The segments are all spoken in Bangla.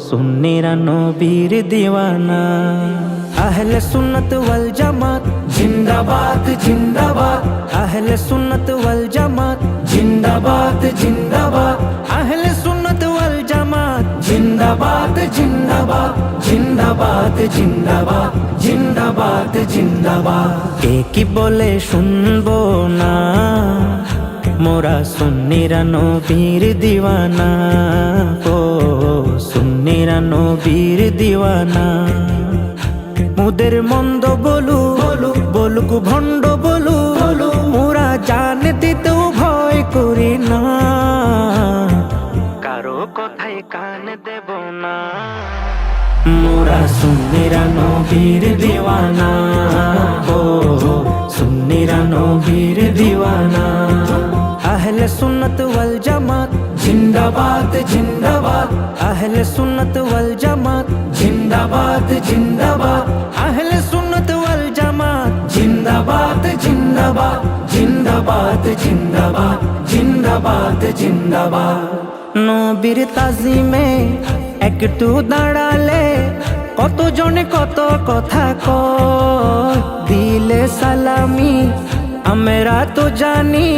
সুন্নিরা নবীর দিওয়ানা। আহলে সুন্নত ওয়াল জামাত জিন্দাবাদ জিন্দাবাদ, আহলে সুন্নত ওয়াল জামাত জিন্দাবাদ জিন্দাবাদ, আহলে সুন্নত ওয়াল জামাত জিন্দাবাদ জিন্দাবাদ, জিন্দাবাদ জিন্দাবাদ, জিন্দাবাদ জিন্দাবাদ। কে কি বলে শুনবো না, মোরা সুন্নিরা নবীর দিওয়ানা। ও সুন্নিরা নবীর দিওয়ানা। মুদের মন্দ বলু বলুক ভণ্ড বলু, মোরা জান দিতেও ভয় করি না, কারো কথায় কান দেব না। মোরা সুন্নিরা নবীর দিওয়ানা। ও সুন্নিরা নবীর দিওয়ানা। আহলে সুন্নত ওয়াল জামাত জিন্দাবাদ জিন্দাবাদ, আহলে সুন্নত ওয়াল জামাত জিন্দাবাদ জিন্দাবাদ, আহলে সুন্নত ওয়াল জামাত জিন্দাবাদ জিন্দাবাদ, জিন্দাবাদ জিন্দাবাদ, জিন্দাবাদ জিন্দাবাদ। নবীর তাজিমে একটু দাঁড়ালে কতজনে কত কথা কয়, দিলে সালামি আমরা তো জানি,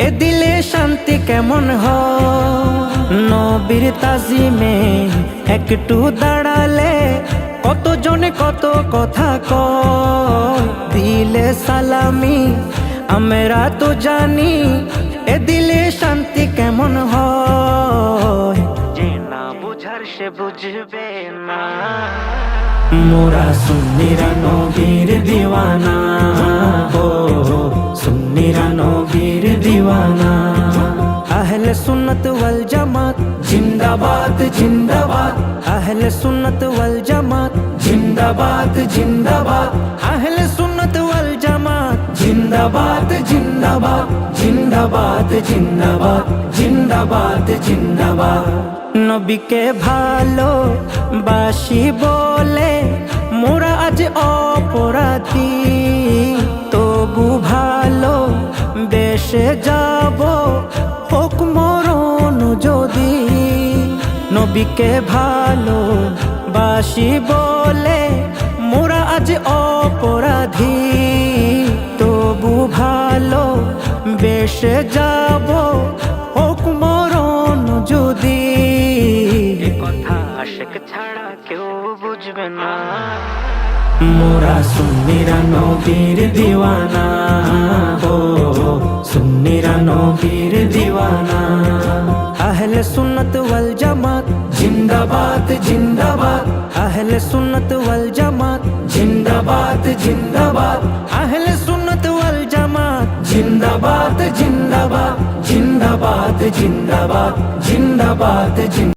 এ দিলে শান্তি কেমন হয়। নবীর তাজিমে একটু দাঁড়ালে কতজনে কত কথা কয়, দিলে সালামি আমরা তো জানি, এ দিলে শান্তি কেমন হয়। যে না বুঝার সে বুঝবে না। মোরা সুন্নিরা নবীর দিওয়ানা। ও সুন্নিরা নবীর দিওয়ানা। আহলে সুন্নত ওয়াল জামাত জিন্দাবাদ জিন্দাবাদ, আহলে সুন্নত ওয়াল জামাত জিন্দাবাদ জিন্দাবাদ, আহলে সুন্নত ওয়াল জামাত জিন্দাবাদ জিন্দাবাদ, জিন্দাবাদ জিন্দাবাদ, জিন্দাবাদ জিন্দাবাদ। নবীকে ভালো বাসি বলে মোরা আজ অপরাধী, তবু ভালো বেশে যাব হোক মরণ যদি। নবীকে ভালো বাসি বলে মোরা আজ অপরাধী, তবু ভালো বেশে যাব হোক মরণ যদি। এ কথা আশিক ছাড়া কেউ বুঝবে না। মোরা সুন্নিরা নবীর দিওয়ানা। ও সুন্নিরা নবীর দিওয়ানা। আহলে সুন্নত ওয়াল জামাত জিন্দাবাদ জিন্দাবাদ, আহলে সুন্নত ওয়াল জামাত জিন্দাবাদ জিন্দাবাদ, আহলে সুন্নত ওয়াল জামাত জিন্দাবাদ জিন্দাবাদ, জিন্দাবাদ জিন্দাবাদ, জিন্দাবাদ জিন্দাবাদ।